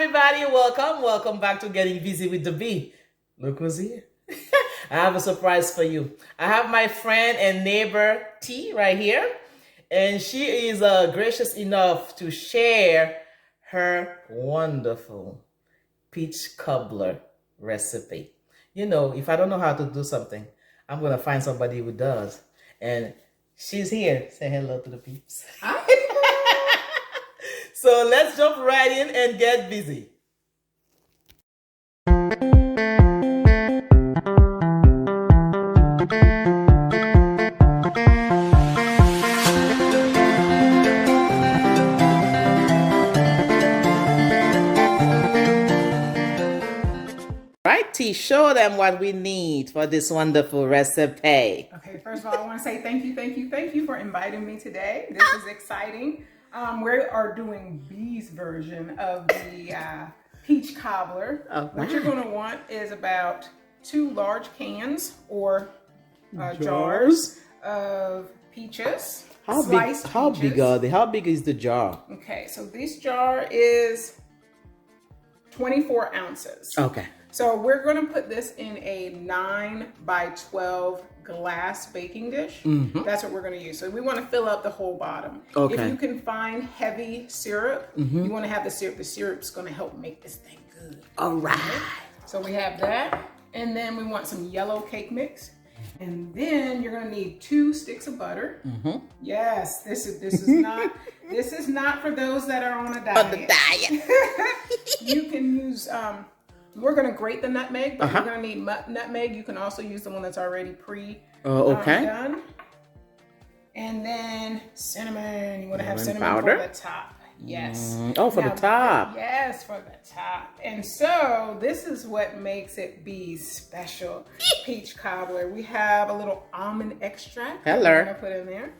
everybody, welcome back to Getting Busy with the Bee. Look who's here. I have a surprise for you. I have my friend and neighbor T right here, and she is gracious enough to share her wonderful peach cobbler recipe. You know, if I don't know how to do something, I'm gonna find somebody who does, and she's here. Say hello to the peeps. So let's jump right in and get busy. Right, T, show them what we need for this wonderful recipe. Okay, first of all, I want to say thank you for inviting me today. This is exciting. We are doing B's version of the peach cobbler. Oh, what you're going to want is about 2 large cans or jars of peaches. How big are they? How big is the jar? Okay, so this jar is 24 ounces. Okay. So we're going to put this in a 9 by 12 glass baking dish. Mm-hmm. That's what we're going to use. So we want to fill up the whole bottom. Okay. If you can find heavy syrup, you want to have the syrup. The syrup's going to help make this thing good. All right. Okay? So we have that. And then we want some yellow cake mix. And then you're going to need 2 sticks of butter. Mm-hmm. Yes, this is not this is not for those that are on a diet. On the diet. You can use we're going to grate the nutmeg, but you're going to need nutmeg. You can also use the one that's already done. And then cinnamon. You want to have cinnamon powder for the top. Yes. For the top. Yes, for the top. And so this is what makes it be special. Peach cobbler. We have a little almond extract. Hello. We're going to put in there.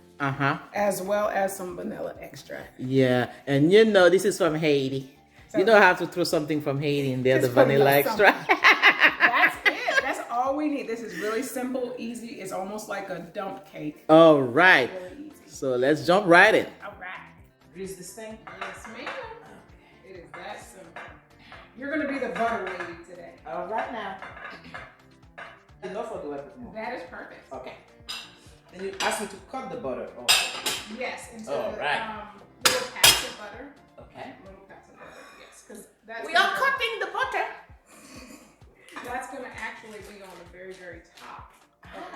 As well as some vanilla extract. Yeah, and you know this is from Haiti. So you don't have to throw something from Haiti in there, the vanilla extract. That's it. That's all we need. This is really simple, easy. It's almost like a dump cake. All right. Really easy. So let's jump right in. All right. Grease this thing? Yes, ma'am. Okay. It is that simple. You're going to be the butter lady today. All right now. Enough or do I put more? That is perfect. Okay. Then you asked me to cut the butter. Oh. Yes, into little pats of butter. Okay. Little pats of butter. Yes, because that's we are cutting the butter. That's going to actually be on the very, very top.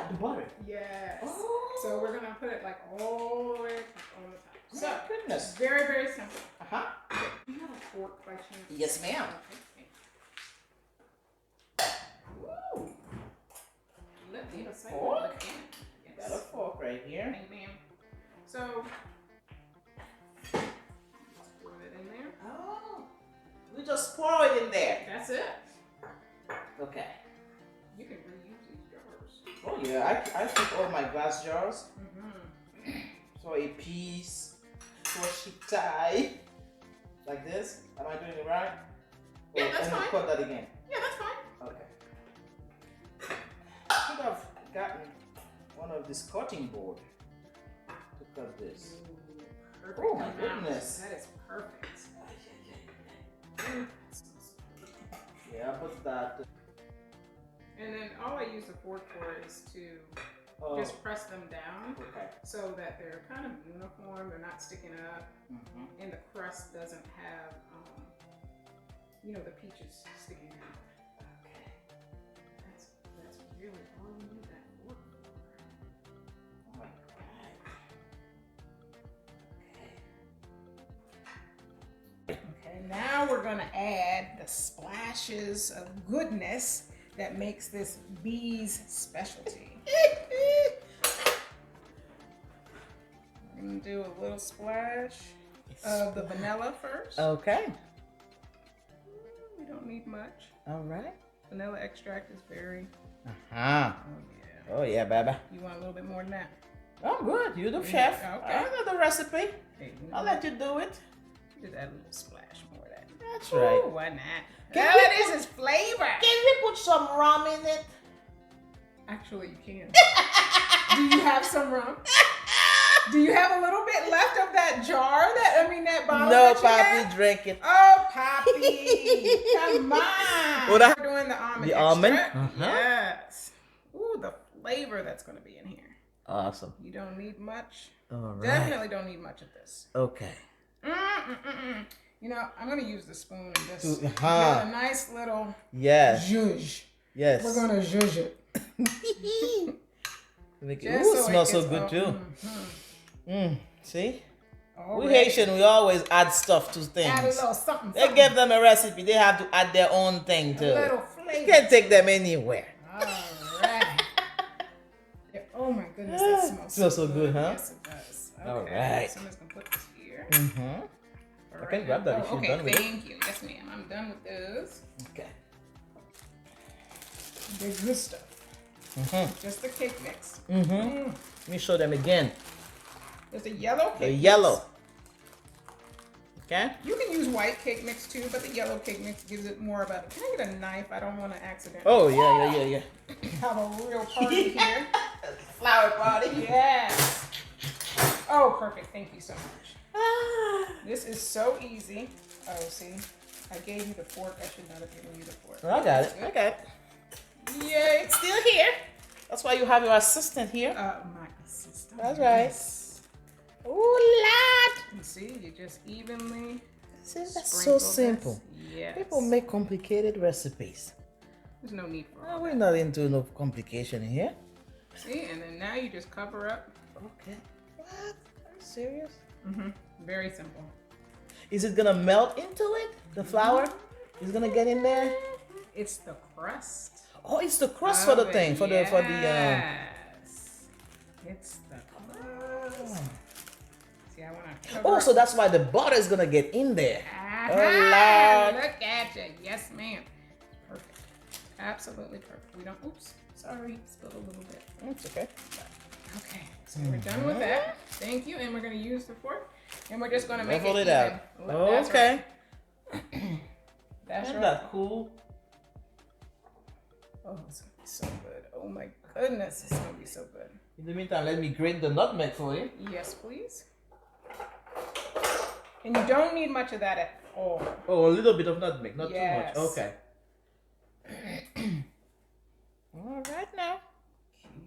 The butter. Yes. Oh. So we're going to put it like all the way on the top. So, goodness. Very, very simple. Okay. Do you have a fork by chance? Yes, ma'am. Okay. Woo. Let me fork? Yes. Got a fork right here. Thank you, ma'am. So, just pour it in there. Oh. We just pour it in there. That's it. Okay. You can reuse these jars. Oh yeah, I keep all my glass jars. Mm-hmm. So a piece, so sheep tie, like this. Am I doing it right? Yeah, that's fine. Cut that again. Yeah, that's fine. Okay. Should have gotten one of this cutting board to cut this. Perfect. Oh my goodness. That is perfect. Yeah, I put that. And then all I use the fork for is to just press them down so that they're kind of uniform, they're not sticking up, and the crust doesn't have, the peaches sticking out. Okay. That's really all you need that fork for. Oh my God. Okay, now we're going to add the splashes of goodness that makes this B's specialty. I'm going to do a little splash of the vanilla first. Okay. We don't need much. All right. Vanilla extract is very... Oh yeah, baby. You want a little bit more than that? I'm good. You the chef. Okay. I know the recipe. Hey, I'll let you do it. Just add a little splash more of that. That's right. Ooh, why not? Can All we it is flavor. Can we put some rum in it? Actually, you can. Do you have some rum? Do you have a little bit left of that jar? That bottle? No, that you Poppy, had? drink it. Poppy. Come on. Well, that, we're doing the almond the extract. almond? Yes. Ooh, the flavor that's going to be in here. Awesome. You don't need much. All right. Definitely don't need much of this. Okay. You know, I'm going to use the spoon and just Get a nice little zhuzh. Yes. We're going to zhuzh it. Make it, ooh, it smells so good too. See? Already. We Haitian, we always add stuff to things. Add a little something. They give them a recipe, they have to add their own thing to a little it. flavor. You can't take them anywhere. All right. Yeah, oh my goodness, that smells so good, huh? Yes, it does. Okay. All right. So I'm just gonna put this here. I can grab that if you're done with it. Thank you. Yes, ma'am. I'm done with those. Okay. The good stuff. Just the cake mix. Let me show them again. There's a yellow cake The mix. yellow. Okay. You can use white cake mix too, but the yellow cake mix gives it more of a. Can I get a knife? I don't want to accidentally. Oh yeah. Have a real party here. Flower party. Yes. Oh, perfect. Thank you so much. This is so easy. Oh, see, I gave you the fork. I should not have given you the fork. I got it. Yeah, it's still here. That's why you have your assistant here. My assistant. That's right. Yes. Ooh, lad. You see, you just evenly. See, that's sprinkle so simple. this. Yes. People make complicated recipes. There's no need for Oh, all we're that. not into no complication here. See, and then now you just cover up. Okay. What? Are you serious? Very simple. Is it gonna melt into it? The flour is gonna get in there. It's the crust. Oh, it's the crust for the thing, for the Yes. It's the crust. See, I want to cover. Oh, so that's why the butter is gonna get in there. Aha, Lord. look at you. Yes, ma'am. Perfect. Absolutely perfect. We don't. Oops. Sorry. Spilled a little bit. It's okay. Okay. So we're done with that. Thank you. And we're going to use the fork. And we're just going to make Level it it even. out. That's Okay. Right. That's Isn't right. that cool? Oh, it's going to be so good. Oh my goodness. It's going to be so good. In the meantime, let me grate the nutmeg for you. Yes, please. And you don't need much of that at all. Oh, a little bit of nutmeg, not Yes. too much. Okay. All right now.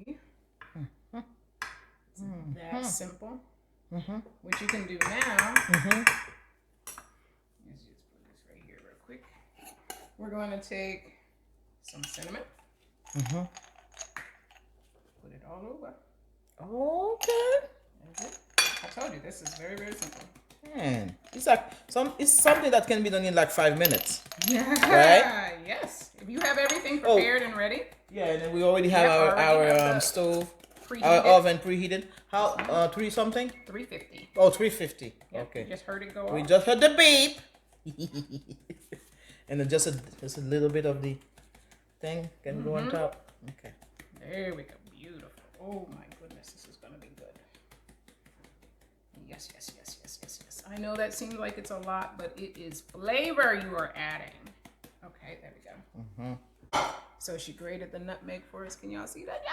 Okay. That simple. What you can do now is just put this right here real quick. We're going to take some cinnamon. Put it all over. Okay. That's it. I told you this is very, very simple. It's like it's something that can be done in like 5 minutes. Right? Yes. If you have everything prepared and ready. Yeah, and then we already have our stove, preheated. our oven preheated. How 3 something? 350. Oh, 350. Yep, Okay. You just heard it go We off. just heard the beep. And then just a little bit of the thing can go on top. Okay. There we go. Beautiful. Oh my goodness, this is gonna be good. Yes. I know that seems like it's a lot, but it is flavor you are adding. Okay, there we go. So she grated the nutmeg for us. Can y'all see that?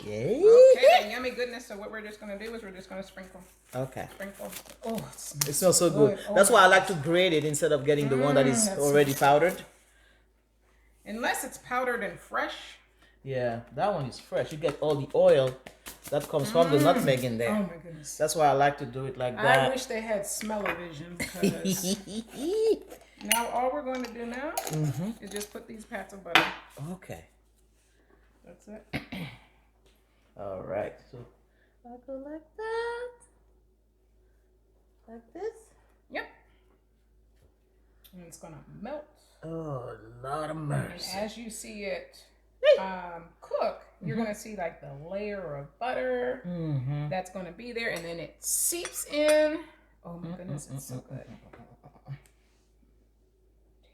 Yummy! Yay! Okay, that yummy goodness. So what we're just gonna do is we're just gonna sprinkle. Okay. Sprinkle. Oh, It smells so good. Oh, That's why I like to grate it instead of getting the one that is that's already powdered. unless it's powdered and fresh. Yeah, that one is fresh. You get all the oil that comes from the nutmeg in there. Oh my goodness. That's why I like to do it like I that. wish they had smell-o-vision because now all we're going to do now is just put these pats of butter. Okay. That's it. All right. So I go like that. Like this. Yep. And it's going to melt. Oh, Lord of And mercy. as you see it cook, you're going to see like the layer of butter that's going to be there. And then it seeps in. Oh my goodness, it's so good.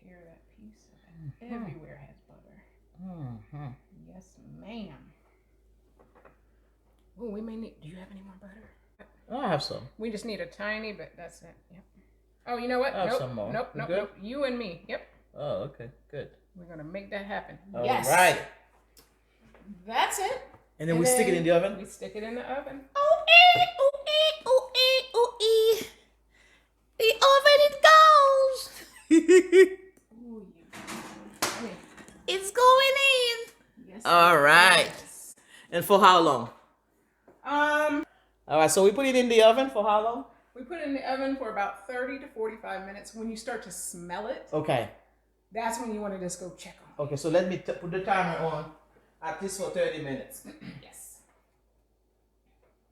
Tear that piece of it. Everywhere has butter. Yes, ma'am. Oh, we may need. Do you have any more butter? I have some. We just need a tiny bit. That's it. Yep. Oh, you know what? I have Nope. some more. Nope. You Nope. good? Nope. You and me. Yep. Oh, okay. Good. We're gonna make that happen. All yes. right. That's it. And then we stick it in the oven? We stick it in the oven. The oven it goes. Ooh, yeah. It's going in. Yes. All right. Yes. And for how long? All right, so we put it in the oven for how long? We put it in the oven for about 30 to 45 minutes. When you start to smell it, Okay. that's when you want to just go check on it. Okay, so let me put the timer on at least for 30 minutes. Yes.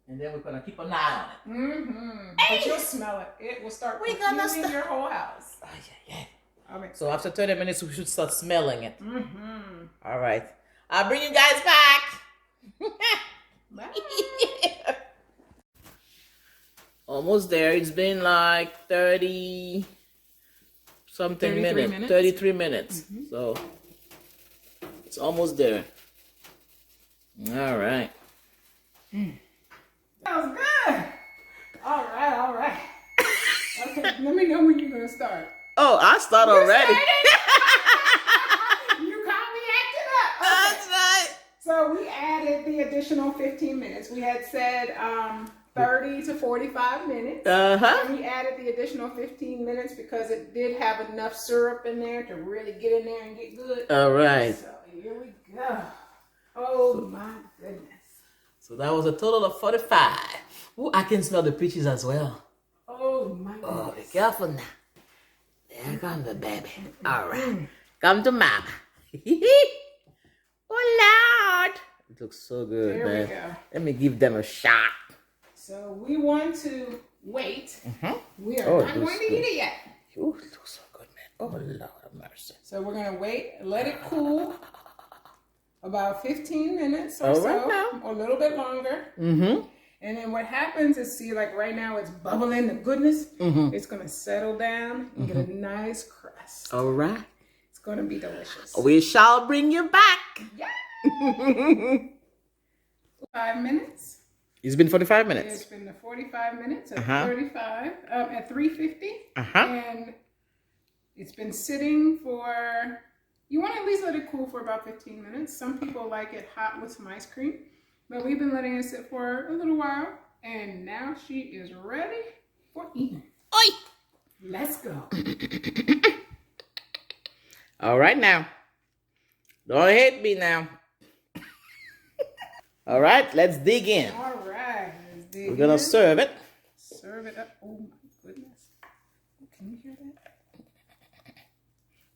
And then we're going to keep an eye on it. Mm-hmm. But you'll smell it. It will start perfuming your whole house. Oh, yeah. Okay. So after 30 minutes, we should start smelling it. Mm-hmm. All right. I'll bring you guys back. Bye. Almost there. It's been like 30 something minutes. 33 minutes. Mm-hmm. So it's almost there. All right. That was good. All right. Okay, let me know when you're going to start. Oh, I start already. You caught me acting up. Okay. That's right. So we added the additional 15 minutes. We had said 30 to 45 minutes. Uh-huh. And we added the additional 15 minutes because it did have enough syrup in there to really get in there and get good. All right. So here we go. Oh my goodness. So that was a total of 45. Ooh, I can smell the peaches as well. Oh my goodness. Oh, be careful now. There comes the baby. All right. Come to mama. Oh, Lord. It looks so good, There man. we go. Let me give them a shot. So we want to wait. Mm-hmm. We are not going to eat it yet. Ooh, it looks so good, man. Oh, Lord have mercy. So we're going to wait, let it cool about 15 minutes or All so, right now. or a little bit longer. Mm-hmm. And then what happens is, see, like right now it's bubbling, the goodness. Mm-hmm. It's going to settle down and get a nice crust. All right. It's going to be delicious. We shall bring you back. Yeah. 5 minutes. It's been 45 minutes. It's been the 45 minutes at Uh-huh. 35, at 350. Uh-huh. And it's been sitting for, you want to at least let it cool for about 15 minutes. Some people like it hot with some ice cream. But we've been letting it sit for a little while. And now she is ready for eating. Oi! Let's go. All right now. Don't hate me now. All right, let's dig in. All right. Let's dig We're going to serve it. Serve it up. Oh, my goodness. Can you hear that?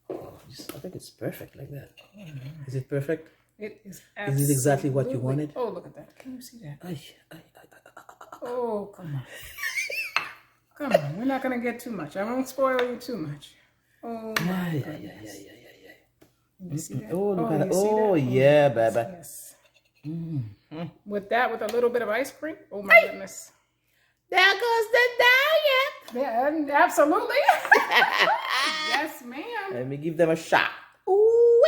Oh, I think it's perfect like that. Is it perfect? It is Is it exactly what you wanted? Oh, look at that. Can you see that? Ay. Oh, come on. Come on. We're not going to get too much. I won't spoil you too much. Oh, my goodness. You see that? Oh, look at you that. see Oh, that? yeah, baby. Yes. Mm-hmm. With that, with a little bit of ice cream. Oh, my goodness. There goes the diet. Yeah, absolutely. Yes, ma'am. Let me give them a shot. Ooh.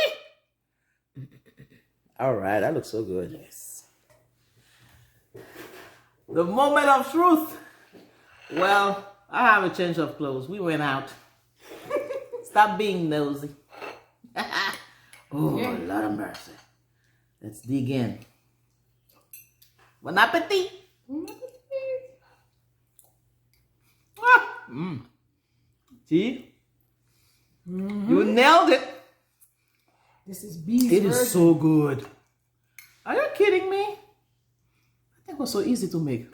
All right, that looks so good. Yes. The moment of truth. Well, I have a change of clothes. We went out. Stop being nosy. Oh, Yeah. Lord of mercy. Let's dig in. Bon appetit. Ah. See? Mm-hmm. You nailed it. This is beef. It is so good. Are you kidding me? I think it was so easy to make.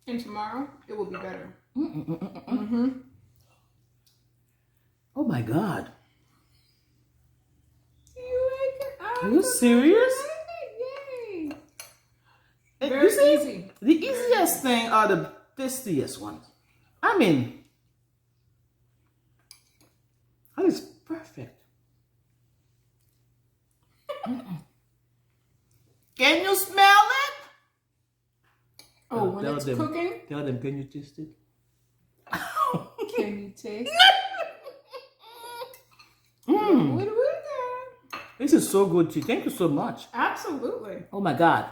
And tomorrow, it will be better. Oh my God. You like it? Are you serious? Yay. And Very you see, easy. the easiest thing are the tastiest ones. I mean, that is perfect. Can you smell it? Oh, when it's cooking? Tell them, can you taste it? Can you taste? Mm. What do we got? This is so good, Chi. Thank you so much. Absolutely. Oh my God.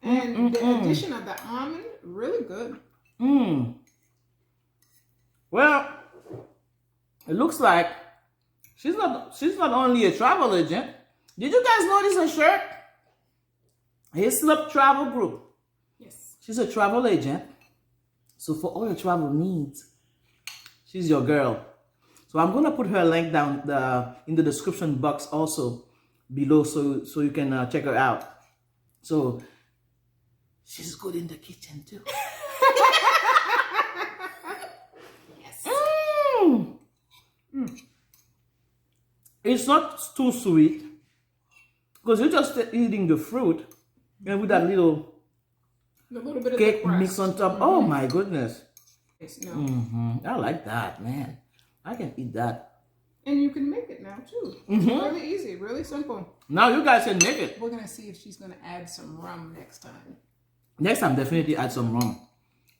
And the addition of the almond, really good. Well, it looks like she's not only a travel agent. Did you guys notice her shirt? Hislop Travel Group. Yes. She's a travel agent. So for all your travel needs, She's your girl. So I'm gonna put her link down in the description box also below, so you can check her out. So she's good in the kitchen too. Yes. It's not too sweet because you're just eating the fruit and with that little bit of cake mix on top. Oh my goodness. No. I like that, man. I can eat that. And you can make it now too. It's really easy, really simple. Now you guys can make it. We're gonna see if she's gonna add some rum next time. Next time, definitely add some rum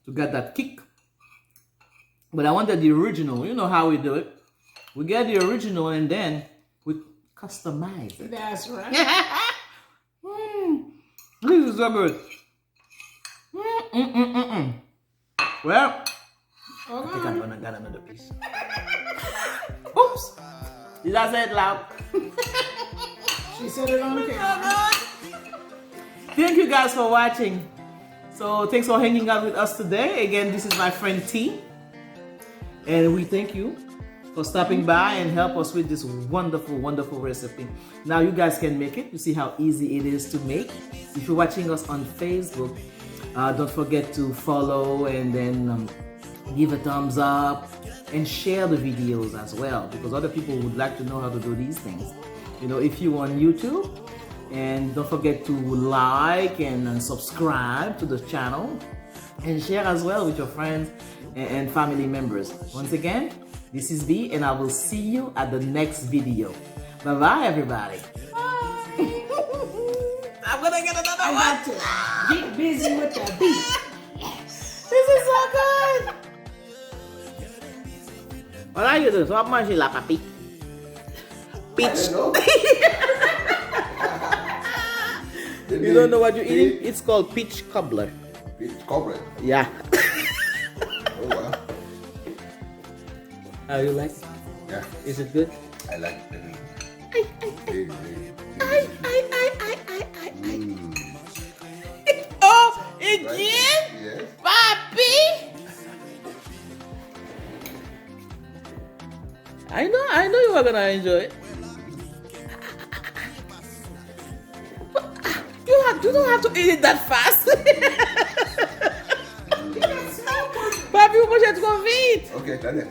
to get that kick. But I wanted the original. You know how we do it. We get the original and then we customize it. That's right. This is so good. Well, I think I'm gonna get another piece. Oops! Did I say it loud? She said it on camera. Thank you guys for watching. So thanks for hanging out with us today. Again, this is my friend T. And we thank you for stopping by and help us with this wonderful, wonderful recipe. Now you guys can make it. You see how easy it is to make. If you're watching us on Facebook, don't forget to follow and then give a thumbs up and share the videos as well, because other people would like to know how to do these things. You know, if you're on YouTube, and don't forget to like and subscribe to the channel and share as well with your friends and family members. Once again, this is B, and I will see you at the next video. Bye bye, everybody. Bye. I'm gonna get another one. To get busy with the beat. Yes. This is so good. What are you doing? What much you like, papi? Peach. You don't know what you're eating? It's called peach cobbler. Peach cobbler? Yeah. Oh wow. How you like it? Yeah. Is it good? I like it. Oh, again? Yes. Papi? I know you are gonna enjoy it. You don't have to eat it that fast. Papi, você vai te convite. Okay, done it.